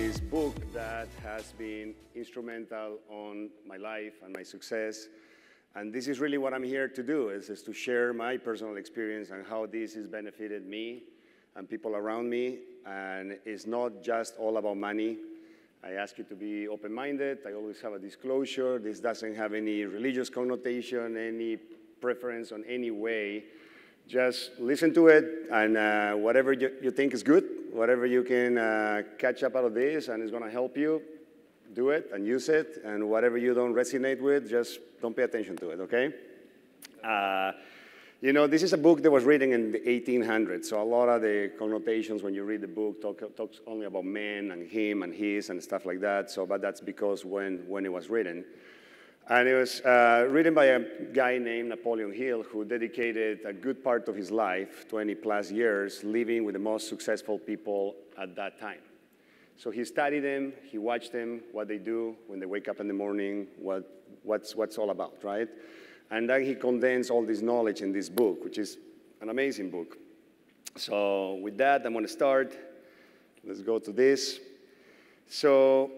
this book that has been instrumental on my life and my success. And this is really what I'm here to do, is to share my personal experience and how this has benefited me and people around me. And it's not just all about money. I ask you to be open-minded. I always have a disclosure. This doesn't have any religious connotation, any preference on any way. Just listen to it, and whatever you think is good, whatever you can catch up out of this and it's going to help you, do it and use it. And whatever you don't resonate with, just don't pay attention to it, okay? You know, this is a book that was written in the 1800s, so a lot of the connotations when you read the book talks only about men and him and his and stuff like that. So, but that's because when it was written. And it was written by a guy named Napoleon Hill, who dedicated a good part of his life, 20+ years, living with the most successful people at that time. So he studied them, he watched them, what they do when they wake up in the morning, what's all about, right? And then he condensed all this knowledge in this book, which is an amazing book. So with that, I'm going to start. Let's go to this. So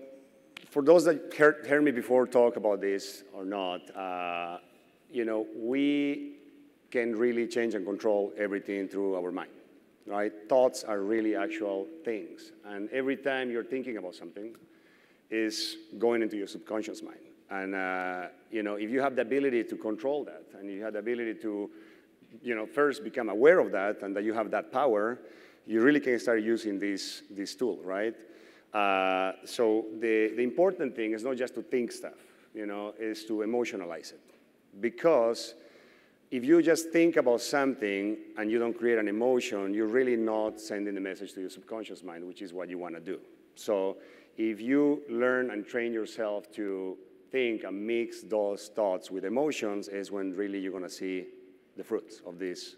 for those that heard me before talk about this or not, you know, we can really change and control everything through our mind, right? Thoughts are really actual things. And every time you're thinking about something, is going into your subconscious mind. And, you know, if you have the ability to control that, and you have the ability to, you know, first become aware of that, and that you have that power, you really can start using this tool, right? So the important thing is not just to think stuff, you know, is to emotionalize it. Because if you just think about something and you don't create an emotion, you're really not sending the message to your subconscious mind, which is what you want to do. So if you learn and train yourself to think and mix those thoughts with emotions, is when really you're going to see the fruits of this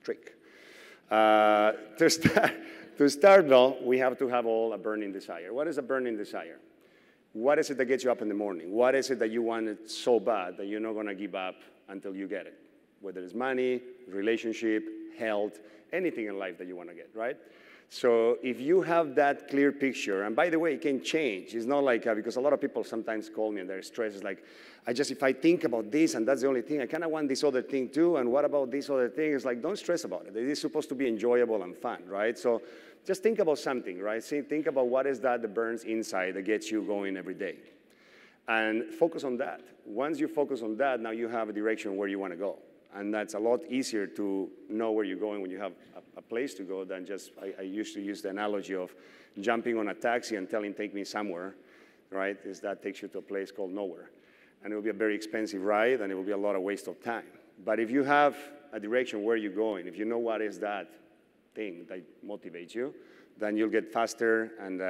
trick. To start, though, we have to have all a burning desire. What is a burning desire? What is it that gets you up in the morning? What is it that you want it so bad that you're not going to give up until you get it? Whether it's money, relationship, health, anything in life that you want to get, right? So if you have that clear picture, and by the way, it can change. It's not like, because a lot of people sometimes call me and they're stressed. It's like, if I think about this and that's the only thing, I kind of want this other thing too, and what about this other thing? It's like, don't stress about it. It is supposed to be enjoyable and fun, right? So just think about something, right? Think about what is that burns inside that gets you going every day. And focus on that. Once you focus on that, now you have a direction where you want to go. And that's a lot easier to know where you're going when you have a place to go than just, I used to use the analogy of jumping on a taxi and telling, take me somewhere, right? Is that takes you to a place called nowhere. And it will be a very expensive ride, and it will be a lot of waste of time. But if you have a direction where you're going, if you know what is that thing that motivates you, then you'll get faster, and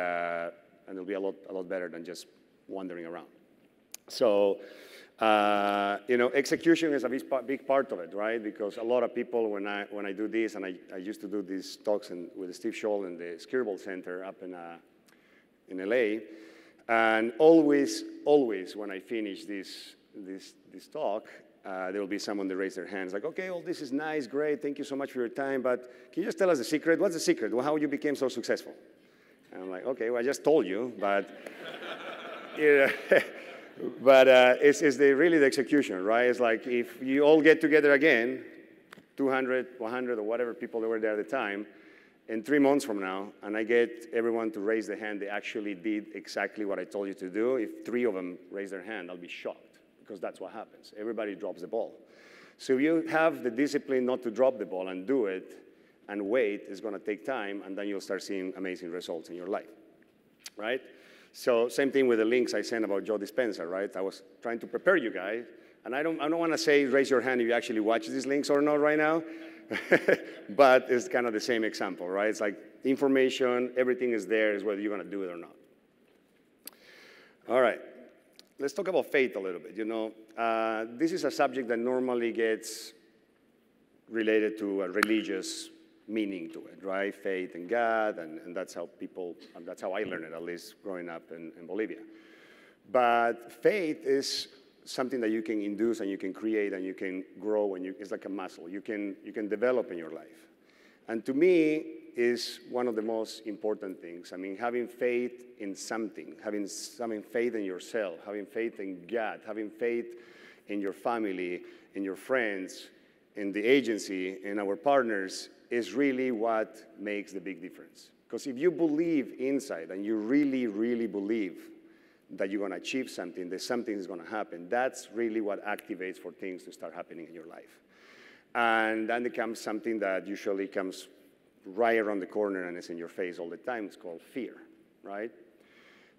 it'll be a lot better than just wandering around. So, you know, execution is a big part of it, right? Because a lot of people, when I do this, and I used to do these talks with Steve Scholl in the Skirball Center up in LA, and always when I finish this talk, there will be someone that raise their hands, like, okay, well, this is nice, great, thank you so much for your time, but can you just tell us the secret? What's the secret? Well, how you became so successful? And I'm like, okay, well, I just told you, but you know, but it's really the execution, right? It's like if you all get together again, 200, 100, or whatever people that were there at the time, in 3 months from now, and I get everyone to raise their hand, they actually did exactly what I told you to do. If 3 of them raise their hand, I'll be shocked, because that's what happens. Everybody drops the ball. So if you have the discipline not to drop the ball and do it and wait, it's going to take time, and then you'll start seeing amazing results in your life, right? So same thing with the links I sent about Joe Dispenza, right? I was trying to prepare you guys, and I don't want to say raise your hand if you actually watch these links or not right now, but it's kind of the same example, right? It's like information, everything is there, is whether you're going to do it or not. All right, let's talk about faith a little bit. You know, this is a subject that normally gets related to a religious meaning to it, right? Faith in God, and that's how people, that's how I learned it, at least growing up in Bolivia. But faith is something that you can induce and you can create and you can grow, and it's like a muscle. You can develop in your life. And to me, is one of the most important things. I mean, having faith in something, having faith in yourself, having faith in God, having faith in your family, in your friends, in the agency, in our partners, is really what makes the big difference. Because if you believe inside and you really, really believe that you're going to achieve something, that something is going to happen, that's really what activates for things to start happening in your life. And then becomes something that usually comes right around the corner and is in your face all the time. It's called fear, right?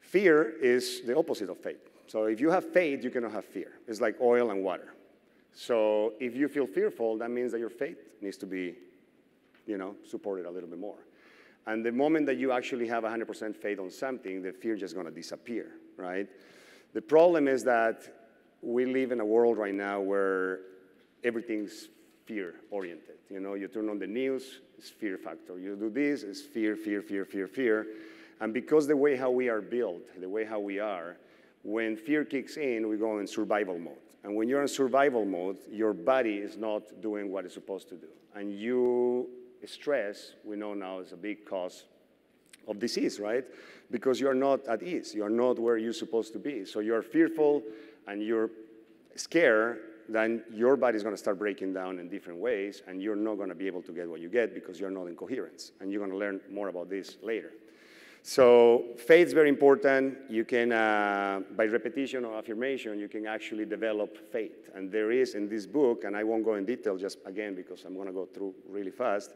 Fear is the opposite of faith. So if you have faith, you cannot have fear. It's like oil and water. So if you feel fearful, that means that your faith needs to be, supported a little bit more. And the moment that you actually have 100% faith on something, the fear is just going to disappear, right? The problem is that we live in a world right now where everything's fear-oriented. You turn on the news, it's fear factor. You do this, it's fear, fear, fear, fear, fear. And because the way how we are built, the way how we are, when fear kicks in, we go in survival mode. And when you're in survival mode, your body is not doing what it's supposed to do. And stress, we know now, is a big cause of disease, right? Because you're not at ease. You're not where you're supposed to be. So you're fearful and you're scared, then your body's going to start breaking down in different ways, and you're not going to be able to get what you get because you're not in coherence. And you're going to learn more about this later. So faith is very important. You can, by repetition or affirmation, you can actually develop faith. And there is in this book, and I won't go in detail just again because I'm going to go through really fast.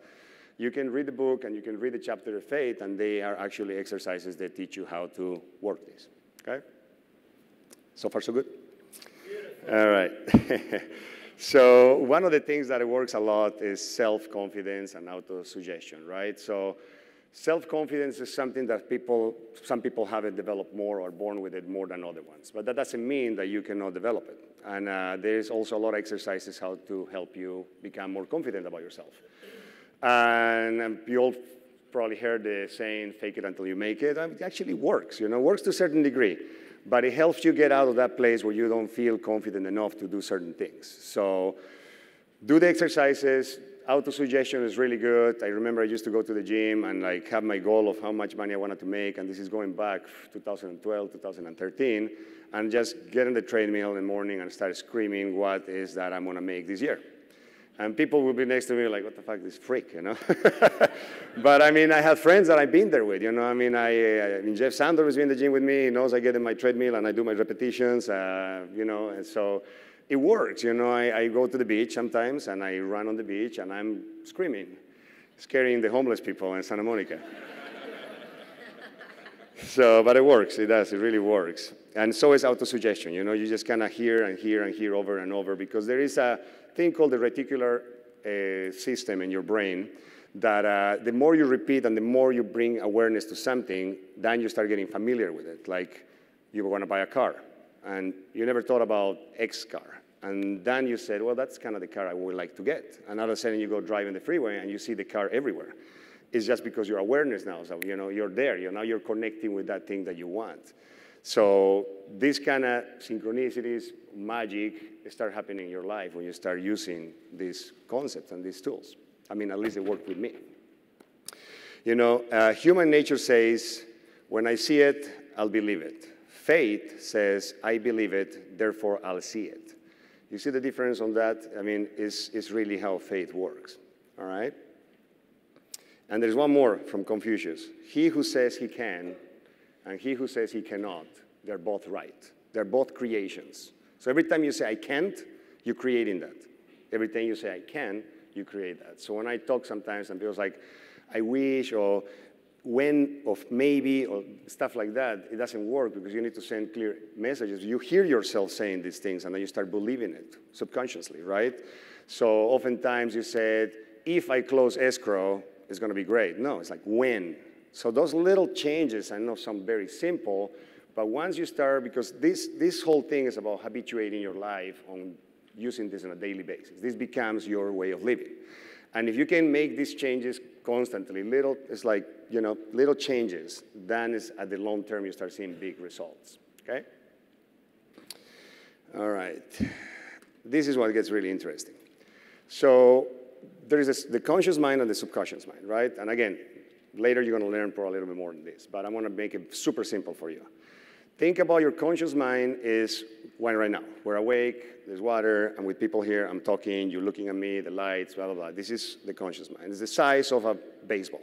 You can read the book and you can read the chapter of faith, and they are actually exercises that teach you how to work this. Okay? So far, so good? All right. So one of the things that works a lot is self-confidence and auto-suggestion, right? So self-confidence is something that some people have it developed more or born with it more than other ones. But that doesn't mean that you cannot develop it. And there's also a lot of exercises how to help you become more confident about yourself. And you all probably heard the saying, fake it until you make it. It actually works, works to a certain degree. But it helps you get out of that place where you don't feel confident enough to do certain things. So do the exercises. Auto-suggestion is really good. I remember I used to go to the gym and have my goal of how much money I wanted to make, and this is going back 2012, 2013, and just get on the treadmill in the morning and start screaming what is that I'm going to make this year. And people will be next to me like, what the fuck, this freak, But I mean, I have friends that I've been there with, I mean, Jeff Sandor has been in the gym with me. He knows I get in my treadmill and I do my repetitions, and so it works, I go to the beach sometimes and I run on the beach and I'm screaming, scaring the homeless people in Santa Monica. So, but it works, it does, it really works. And so is autosuggestion, you just kind of hear and hear and hear over and over, because there is a thing called the reticular system in your brain that the more you repeat and the more you bring awareness to something, then you start getting familiar with it. Like you want to buy a car and you never thought about X car. And then you said, well, that's kind of the car I would like to get. And all of a sudden you go driving the freeway and you see the car everywhere. It's just because your awareness now, so you're there. Now you're connecting with that thing that you want. So these kind of synchronicities, magic, start happening in your life when you start using these concepts and these tools. I mean, at least it worked with me. Human nature says, when I see it, I'll believe it. Faith says, I believe it, therefore I'll see it. You see the difference on that? I mean, it's really how faith works, all right? And there's one more from Confucius. He who says he can and he who says he cannot, they're both right. They're both creations. So every time you say I can't, you're creating that. Every time you say I can, you create that. So when I talk sometimes and people's like, I wish, or when, or maybe, or stuff like that, it doesn't work because you need to send clear messages. You hear yourself saying these things and then you start believing it subconsciously, right? So oftentimes you said, if I close escrow, it's going to be great. No, it's like when. So those little changes, I know sound very simple, but once you start, because this whole thing is about habituating your life on using this on a daily basis. This becomes your way of living. And if you can make these changes constantly, it's like, little changes, then at the long term you start seeing big results, okay? All right. This is what gets really interesting. So there is the conscious mind and the subconscious mind, right? And again, later you're going to learn probably a little bit more than this, but I want to make it super simple for you. Think about your conscious mind is when right now. We're awake, there's water, I'm with people here, I'm talking, you're looking at me, the lights, blah, blah, blah. This is the conscious mind. It's the size of a baseball.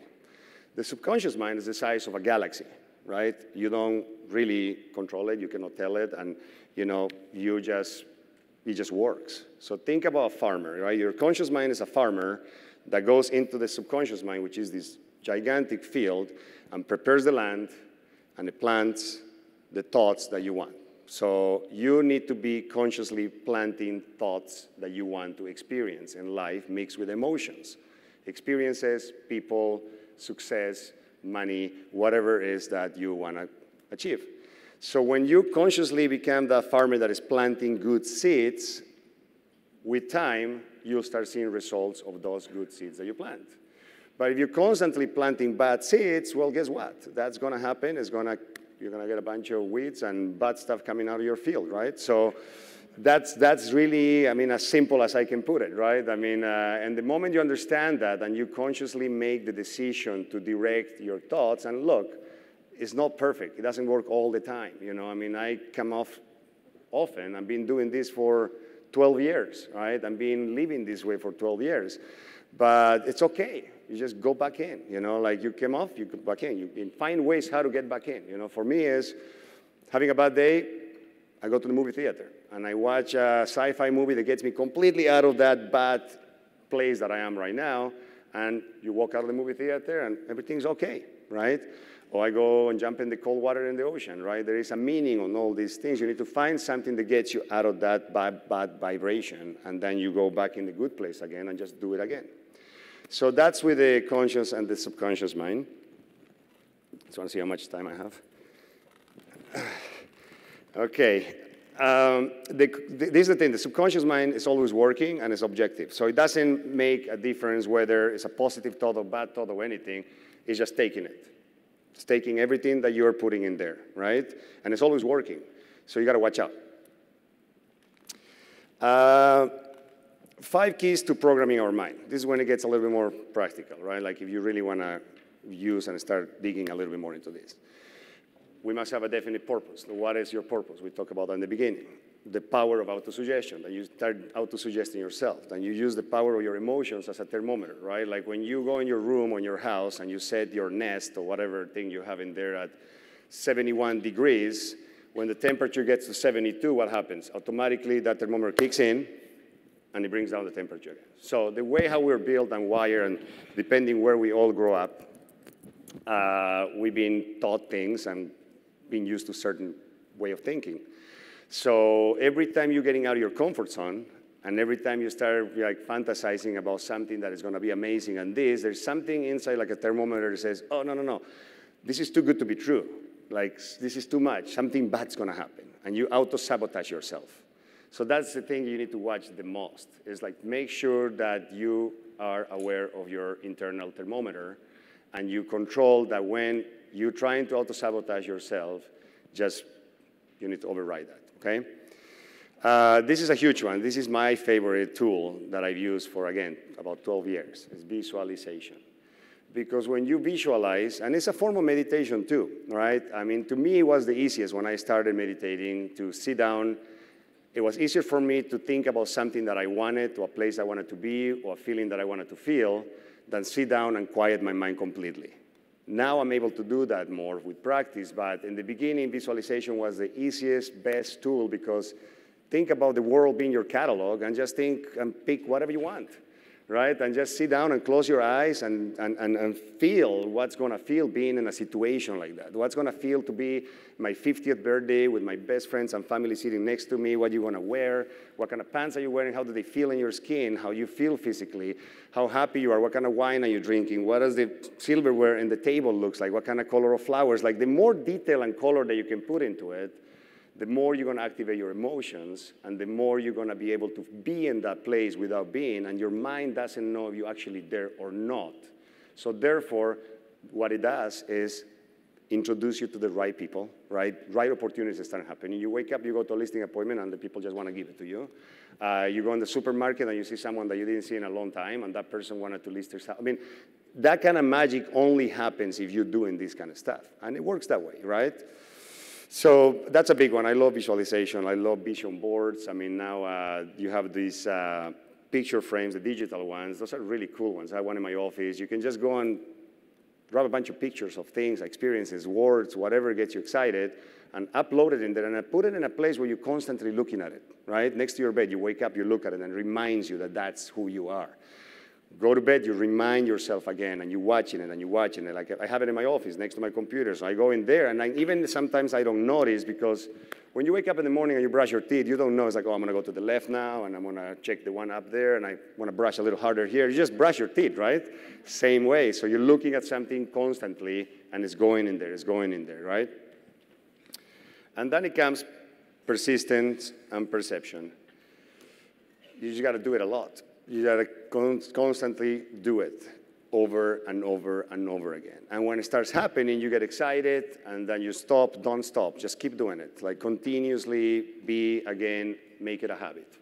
The subconscious mind is the size of a galaxy, right? You don't really control it, you cannot tell it, and it just works. So think about a farmer, right? Your conscious mind is a farmer that goes into the subconscious mind, which is this gigantic field, and prepares the land, and it plants the thoughts that you want. So you need to be consciously planting thoughts that you want to experience in life mixed with emotions. Experiences, people, success, money, whatever it is that you want to achieve. So when you consciously become that farmer that is planting good seeds, with time, you'll start seeing results of those good seeds that you plant. But if you're constantly planting bad seeds, well, guess what? That's going to happen. You're going to get a bunch of weeds and bad stuff coming out of your field, right? So that's really, as simple as I can put it, right? And the moment you understand that and you consciously make the decision to direct your thoughts, and look, it's not perfect. It doesn't work all the time, I come off often. I've been doing this for 12 years, right? I've been living this way for 12 years. But it's okay. You just go back in, like you came off, you go back in. You find ways how to get back in. For me is having a bad day, I go to the movie theater and I watch a sci-fi movie that gets me completely out of that bad place that I am right now, and you walk out of the movie theater and everything's okay, right? Or I go and jump in the cold water in the ocean, right? There is a meaning on all these things. You need to find something that gets you out of that bad vibration, and then you go back in the good place again and just do it again. So that's with the conscious and the subconscious mind. Just want to see how much time I have. Okay. This is the thing. The subconscious mind is always working and is objective. So it doesn't make a difference whether it's a positive thought or bad thought or anything. It's just taking it. It's taking everything that you're putting in there, right? And it's always working. So you got to watch out. 5 keys to programming our mind. This is when it gets a little bit more practical, right? Like if you really want to use and start digging a little bit more into this. We must have a definite purpose. What is your purpose? We talked about that in the beginning. The power of autosuggestion, that you start autosuggesting yourself. And you use the power of your emotions as a thermometer, right? Like when you go in your room or your house and you set your Nest or whatever thing you have in there at 71 degrees, when the temperature gets to 72, what happens? Automatically that thermometer kicks in, and it brings down the temperature. So the way how we're built and wired, and depending where we all grow up, we've been taught things and been used to a certain way of thinking. So every time you're getting out of your comfort zone, and every time you start fantasizing about something that is going to be amazing and there's something inside like a thermometer that says, oh, no, this is too good to be true. Like, this is too much. Something bad's going to happen. And you auto-sabotage yourself. So that's the thing you need to watch the most, is like make sure that you are aware of your internal thermometer and you control that when you're trying to auto-sabotage yourself, you need to override that, okay? This is a huge one. This is my favorite tool that I've used for, again, about 12 years, is visualization. Because when you visualize, and it's a form of meditation too, right? To me, it was the easiest when I started meditating to sit down. It was easier for me to think about something that I wanted, to a place I wanted to be, or a feeling that I wanted to feel, than sit down and quiet my mind completely. Now I'm able to do that more with practice, but in the beginning, visualization was the easiest, best tool, because think about the world being your catalog and just think and pick whatever you want, right? And just sit down and close your eyes and feel what's going to feel being in a situation like that. What's going to feel to be my 50th birthday with my best friends and family sitting next to me, what you want to wear, what kind of pants are you wearing, how do they feel in your skin, how you feel physically, how happy you are, what kind of wine are you drinking, what does the silverware in the table looks like, what kind of color of flowers. Like the more detail and color that you can put into it, the more you're going to activate your emotions, and the more you're going to be able to be in that place without being, and your mind doesn't know if you're actually there or not. So therefore, what it does is introduce you to the right people, right? Right opportunities start happening. You wake up, you go to a listing appointment, and the people just want to give it to you. You go in the supermarket, and you see someone that you didn't see in a long time, and that person wanted to list their stuff. I mean, that kind of magic only happens if you're doing this kind of stuff. And it works that way, right? So that's a big one. I love visualization. I love vision boards. I mean, now you have these picture frames, the digital ones. Those are really cool ones. I have one in my office. You can just go and grab a bunch of pictures of things, experiences, words, whatever gets you excited, and upload it in there, and I put it in a place where you're constantly looking at it, right? Next to your bed, you wake up, you look at it, and it reminds you that that's who you are. Go to bed, you remind yourself again, and you're watching it, and you're watching it. Like I have it in my office next to my computer, so I go in there, and even sometimes I don't notice, because when you wake up in the morning and you brush your teeth, you don't know. It's like, oh, I'm going to go to the left now, and I'm going to check the one up there, and I want to brush a little harder here. You just brush your teeth, right? Same way. So you're looking at something constantly, and it's going in there, right? And then it comes persistence and perception. You just got to do it a lot. You got to constantly do it over and over and over again. And when it starts happening, you get excited, and then you stop. Don't stop. Just keep doing it. Like continuously make it a habit.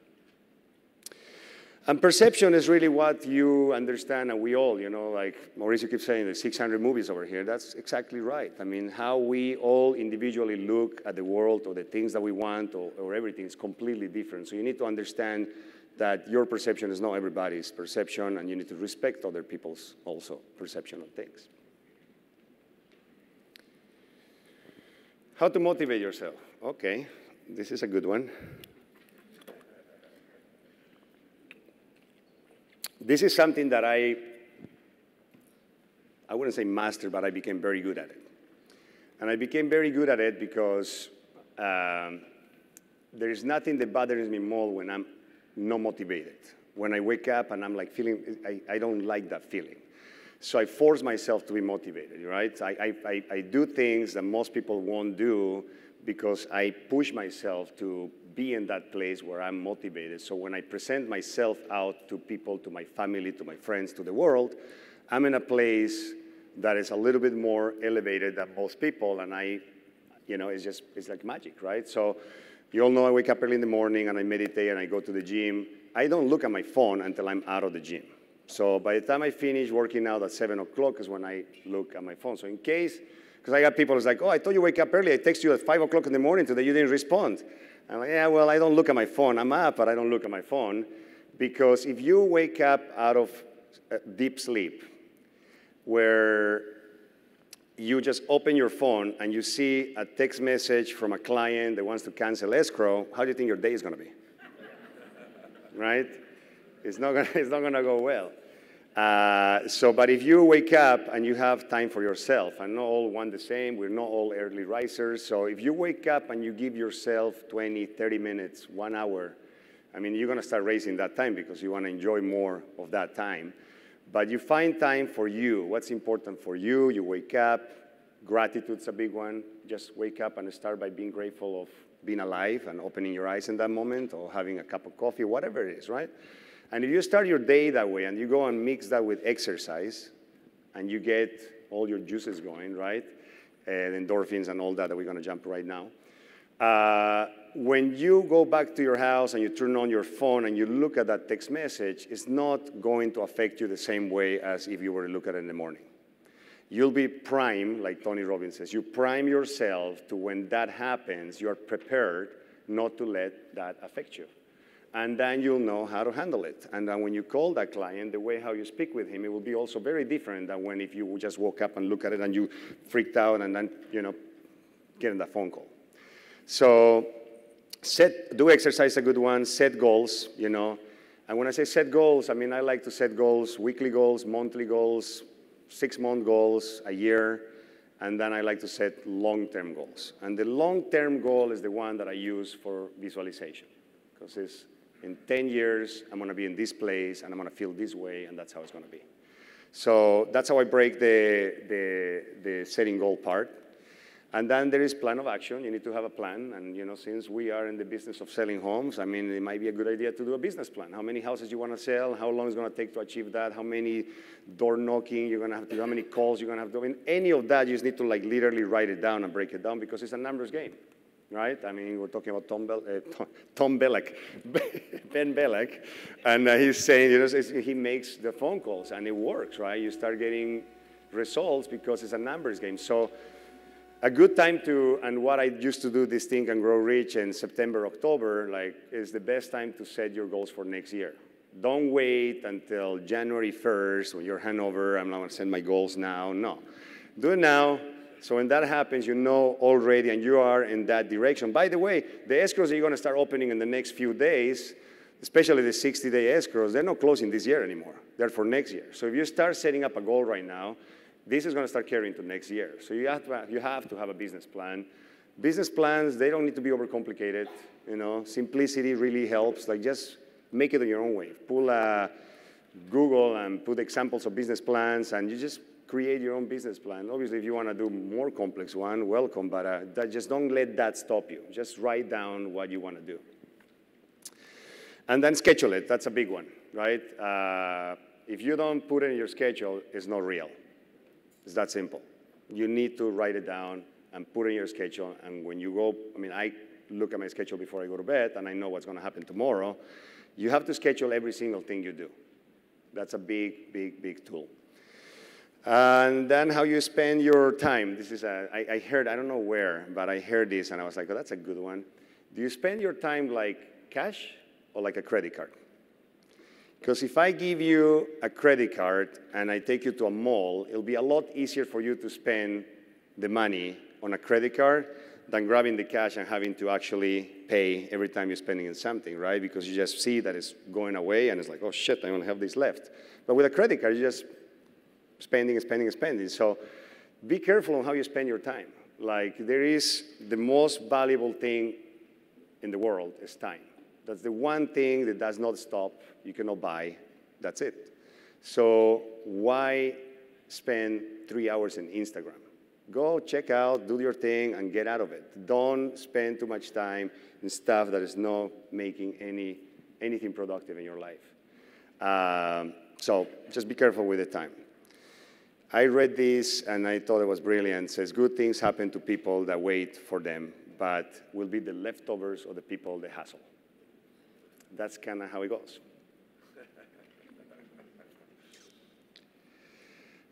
And perception is really what you understand, and we all, like Mauricio keeps saying, there's 600 movies over here. That's exactly right. I mean, how we all individually look at the world or the things that we want or everything is completely different. So you need to understand that your perception is not everybody's perception, and you need to respect other people's also perception of things. How to motivate yourself? Okay, this is a good one. This is something that I wouldn't say master, but I became very good at it. And I became very good at it because there is nothing that bothers me more when I'm not motivated. When I wake up and I'm like feeling, I don't like that feeling. So I force myself to be motivated, right? I do things that most people won't do because I push myself to be in that place where I'm motivated. So when I present myself out to people, to my family, to my friends, to the world, I'm in a place that is a little bit more elevated than most people, and it's like magic, right? So you all know I wake up early in the morning and I meditate and I go to the gym. I don't look at my phone until I'm out of the gym. So by the time I finish working out at 7 o'clock is when I look at my phone. So in case, because I got people who's like, oh, I thought you wake up early. I text you at 5 o'clock in the morning today. You didn't respond. I'm like, yeah, well, I don't look at my phone. I'm up, but I don't look at my phone. Because if you wake up out of deep sleep where you just open your phone and you see a text message from a client that wants to cancel escrow, how do you think your day is going to be? Right? It's not going to go well. But if you wake up and you have time for yourself, and not all want the same, we're not all early risers, so if you wake up and you give yourself 20, 30 minutes, 1 hour, I mean, you're going to start raising that time because you want to enjoy more of that time. But you find time for you. What's important for you? You wake up. Gratitude's a big one. Just wake up and start by being grateful of being alive and opening your eyes in that moment, or having a cup of coffee, whatever it is, right? And if you start your day that way and you go and mix that with exercise and you get all your juices going, right? And endorphins and all that we're going to jump right now. When you go back to your house and you turn on your phone and you look at that text message, it's not going to affect you the same way as if you were to look at it in the morning. You'll be primed, like Tony Robbins says. You prime yourself to when that happens, you're prepared not to let that affect you. And then you'll know how to handle it. And then when you call that client, the way how you speak with him, it will be also very different than when if you just woke up and look at it and you freaked out and then, getting that phone call. So do exercise a good one, set goals, And when I say set goals, I mean, I like to set goals, weekly goals, monthly goals, 6-month goals, a year, and then I like to set long-term goals. And the long-term goal is the one that I use for visualization, because it's in 10 years, I'm going to be in this place, and I'm going to feel this way, and that's how it's going to be. So that's how I break the setting goal part. And then there is plan of action. You need to have a plan. And since we are in the business of selling homes, I mean, it might be a good idea to do a business plan. How many houses you want to sell? How long it's going to take to achieve that? How many door knocking you're going to have to do? How many calls you're going to have to do? I mean, any of that, you just need to literally write it down and break it down because it's a numbers game, right? I mean, we're talking about Tom Belek, Ben Belek, and he's saying, he makes the phone calls and it works, right? You start getting results because it's a numbers game. So a good time to, and what I used to do this Think and Grow Rich in September, October, is the best time to set your goals for next year. Don't wait until January 1st when you're handover, I'm not going to set my goals now. No. Do it now. So when that happens, you know already, and you are in that direction. By the way, the escrows that you're going to start opening in the next few days, especially the 60-day escrows, they're not closing this year anymore. They're for next year. So if you start setting up a goal right now, this is going to start carrying to next year. So you have to have a business plan. Business plans, they don't need to be overcomplicated. Simplicity really helps. Just make it in your own way. Pull Google and put examples of business plans, and you just create your own business plan. Obviously, if you want to do more complex one, welcome, but just don't let that stop you. Just write down what you want to do. And then schedule it. That's a big one, right? If you don't put it in your schedule, it's not real. It's that simple. You need to write it down and put it in your schedule. And when you go, I look at my schedule before I go to bed, and I know what's going to happen tomorrow. You have to schedule every single thing you do. That's a big, big, big tool. And then how you spend your time. This is I heard, I don't know where, but I heard this, and I was like, oh, that's a good one. Do you spend your time like cash or like a credit card? Because if I give you a credit card and I take you to a mall, it'll be a lot easier for you to spend the money on a credit card than grabbing the cash and having to actually pay every time you're spending in something, right? Because you just see that it's going away and it's like, oh shit, I only have this left. But with a credit card, you're just spending and spending and spending. So be careful on how you spend your time. There is the most valuable thing in the world is time. That's the one thing that does not stop, you cannot buy, that's it. So why spend 3 hours in Instagram? Go check out, do your thing, and get out of it. Don't spend too much time in stuff that is not making anything productive in your life. So just be careful with the time. I read this, and I thought it was brilliant. It says, good things happen to people that wait for them, but will be the leftovers of the people that hustle. That's kind of how it goes.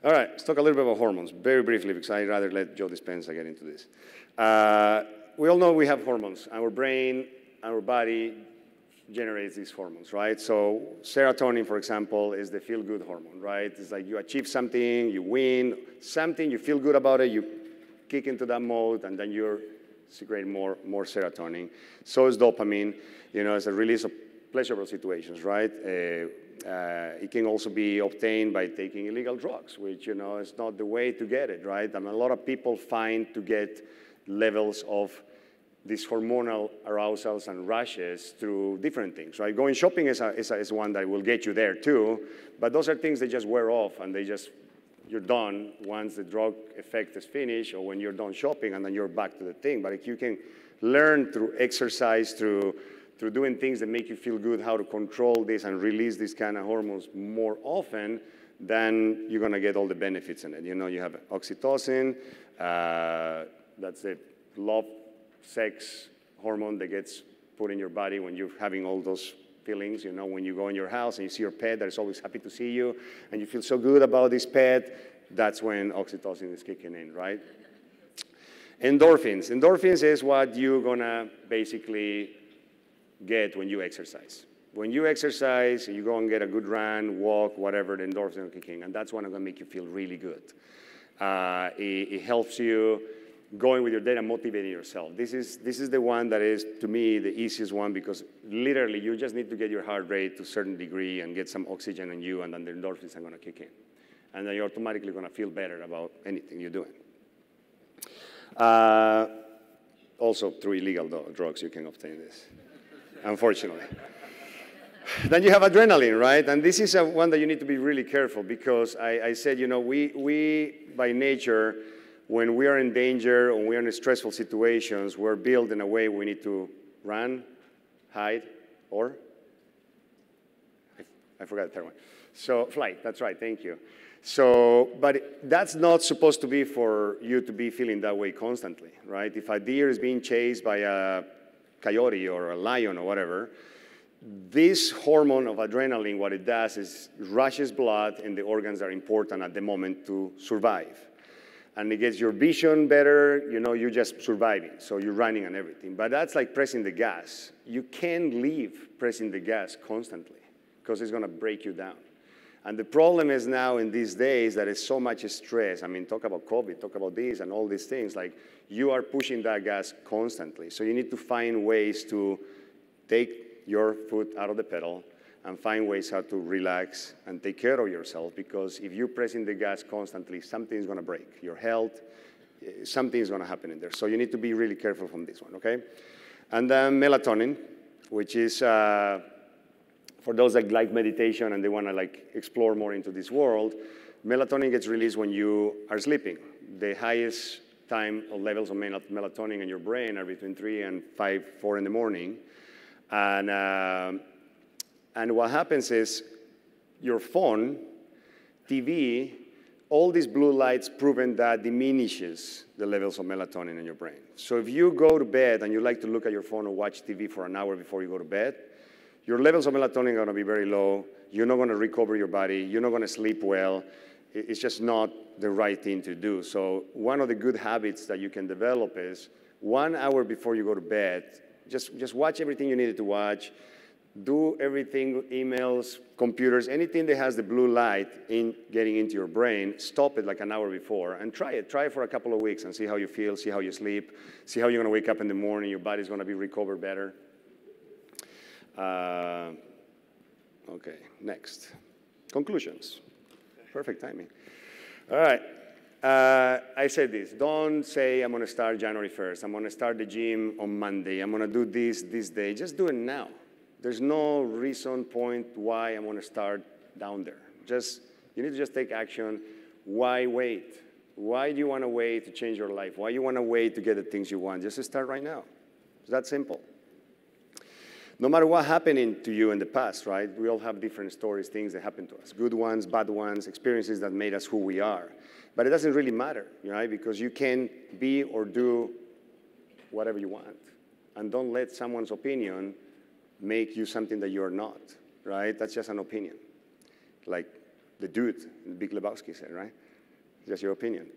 All right, let's talk a little bit about hormones, very briefly, because I'd rather let Joe Dispenza get into this. We all know we have hormones. Our brain, our body generates these hormones, right? So serotonin, for example, is the feel-good hormone, right? It's like you achieve something, you win something, you feel good about it, you kick into that mode, and then you're secreting more serotonin. So is dopamine. It's a release of pleasurable situations, right? It can also be obtained by taking illegal drugs, which, is not the way to get it, right? A lot of people find to get levels of these hormonal arousals and rushes through different things, right? Going shopping is one that will get you there too, but those are things that just wear off and you're done once the drug effect is finished or when you're done shopping and then you're back to the thing. But if you can learn through exercise, through doing things that make you feel good, how to control this and release these kind of hormones more often, then you're going to get all the benefits in it. You have oxytocin, that's a love, sex hormone that gets put in your body when you're having all those feelings. When you go in your house and you see your pet that is always happy to see you, and you feel so good about this pet, that's when oxytocin is kicking in, right? Endorphins. Endorphins is what you're going to basically get when you exercise. When you exercise, you go and get a good run, walk, whatever, the endorphins are kicking, and that's when it's going to make you feel really good. It helps you going with your day and motivating yourself. This is the one that is, to me, the easiest one because literally you just need to get your heart rate to a certain degree and get some oxygen in you, and then the endorphins are going to kick in. And then you're automatically going to feel better about anything you're doing. Also, through illegal drugs, you can obtain this, unfortunately. Then you have adrenaline, right? And this is one that you need to be really careful because I said, we by nature, when we are in danger or we are in stressful situations, we're built in a way we need to run, hide, or? I forgot the third one. So flight, that's right, thank you. So, but that's not supposed to be for you to be feeling that way constantly, right? If a deer is being chased by a coyote or a lion or whatever, this hormone of adrenaline, what it does is rushes blood in the organs that are important at the moment to survive. And it gets your vision better, you know, you're just surviving, so you're running and everything. But that's like pressing the gas. You can't leave pressing the gas constantly because it's gonna break you down. And the problem is now in these days that it's so much stress. I mean, talk about COVID, talk about this and all these things. Like, you are pushing that gas constantly. So you need to find ways to take your foot out of the pedal and find ways how to relax and take care of yourself, because if you're pressing the gas constantly, something's gonna break. Your health, something's gonna happen in there. So you need to be really careful from this one, okay? And then melatonin, which is, for those that like meditation and they want to like explore more into this world, melatonin gets released when you are sleeping. The highest time of levels of melatonin in your brain are between 3 and 5, 4 in the morning. And what happens is your phone, TV, all these blue lights proven that diminishes the levels of melatonin in your brain. So if you go to bed and you like to look at your phone or watch TV for an hour before you go to bed, your levels of melatonin are going to be very low. You're not going to recover your body. You're not going to sleep well. It's just not the right thing to do. So one of the good habits that you can develop is 1 hour before you go to bed, just watch everything you needed to watch. Do everything, emails, computers, anything that has the blue light in getting into your brain, stop it like an hour before and try it. Try it for a couple of weeks and see how you feel, see how you sleep, see how you're going to wake up in the morning. Your body's going to be recovered better. Okay, next. Conclusions. Perfect timing. All right. I said this. Don't say, I'm going to start January 1st. I'm going to start the gym on Monday. I'm going to do this day. Just do it now. There's no reason, point, why I'm going to start down there. You need to just take action. Why wait? Why do you want to wait to change your life? Why do you want to wait to get the things you want? Just start right now. It's that simple. No matter what happened to you in the past, right? We all have different stories, things that happen to us. Good ones, bad ones, experiences that made us who we are. But it doesn't really matter, right? Because you can be or do whatever you want. And don't let someone's opinion make you something that you're not, right? That's just an opinion. Like the dude in Big Lebowski said, right? It's just your opinion.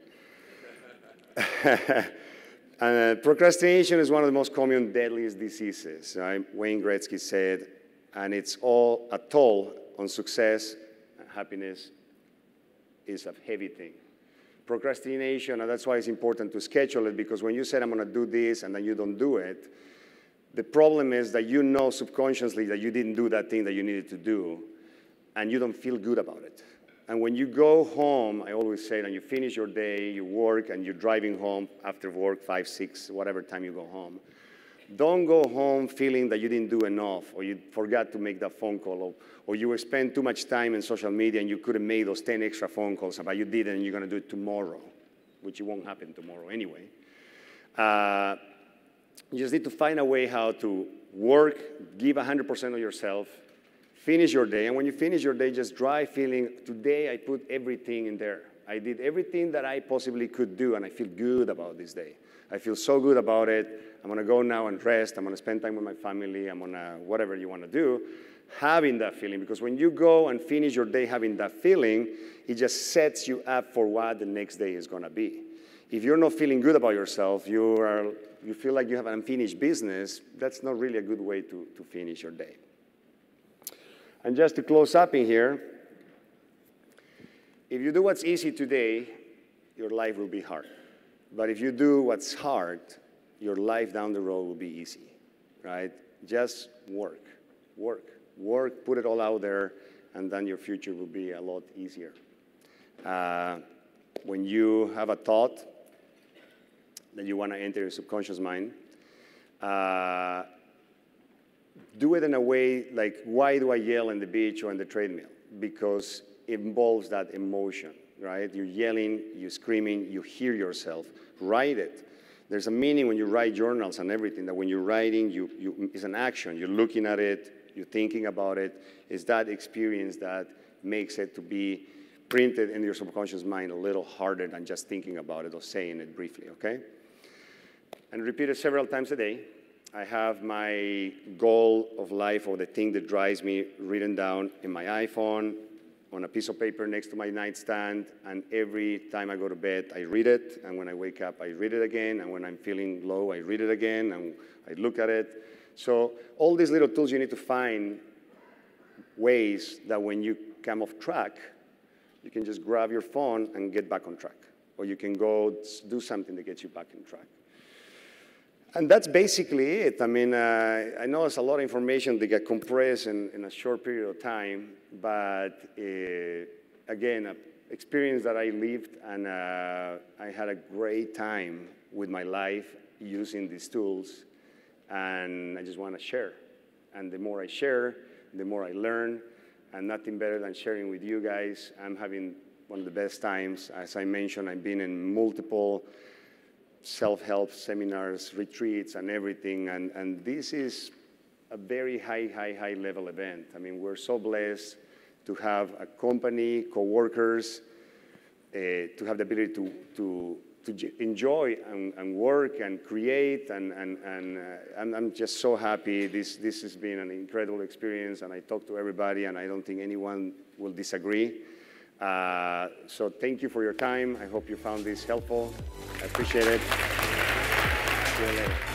And procrastination is one of the most common, deadliest diseases, right? Wayne Gretzky said, and it's all a toll on success and happiness is a heavy thing. Procrastination, and that's why it's important to schedule it, because when you said, I'm going to do this, and then you don't do it, the problem is that you know subconsciously that you didn't do that thing that you needed to do, and you don't feel good about it. And when you go home, I always say, and you finish your day, you work, and you're driving home after work, 5, 6, whatever time you go home, don't go home feeling that you didn't do enough, or you forgot to make that phone call, or you spent too much time in social media and you couldn't make those 10 extra phone calls, but you didn't, and you're going to do it tomorrow, which it won't happen tomorrow anyway. You just need to find a way how to work, give 100% of yourself, finish your day, and when you finish your day, just drive feeling, today I put everything in there. I did everything that I possibly could do, and I feel good about this day. I feel so good about it. I'm going to go now and rest. I'm going to spend time with my family. I'm going to, whatever you want to do, having that feeling. Because when you go and finish your day having that feeling, it just sets you up for what the next day is going to be. If you're not feeling good about yourself, you feel like you have an unfinished business, that's not really a good way to finish your day. And just to close up in here, if you do what's easy today, your life will be hard. But if you do what's hard, your life down the road will be easy, right? Just work, put it all out there, and then your future will be a lot easier. When you have a thought that you want to enter your subconscious mind, do it in a way like, why do I yell on the beach or on the treadmill? Because it involves that emotion. right? You're yelling, you're screaming, you hear yourself. Write it. There's a meaning when you write journals and everything, that when you're writing, it's an action. You're looking at it, you're thinking about it. It's that experience that makes it to be printed in your subconscious mind a little harder than just thinking about it or saying it briefly, okay? And repeat it several times a day. I have my goal of life, or the thing that drives me, written down in my iPhone, on a piece of paper next to my nightstand, and every time I go to bed, I read it, and when I wake up, I read it again, and when I'm feeling low, I read it again, and I look at it. So all these little tools, you need to find ways that when you come off track, you can just grab your phone and get back on track, or you can go do something that gets you back on track. And that's basically it. I mean, I know it's a lot of information that get compressed in a short period of time, but again, an experience that I lived, and I had a great time with my life using these tools, and I just want to share. And the more I share, the more I learn, and nothing better than sharing with you guys. I'm having one of the best times. As I mentioned, I've been in multiple self-help seminars, retreats, and everything, and this is a very high level event. I mean, we're so blessed to have a company, co-workers, to have the ability to enjoy and work and create, and I'm just so happy. This has been an incredible experience, and I talk to everybody, and I don't think anyone will disagree. So thank you for your time. I hope you found this helpful. I appreciate it. See you later.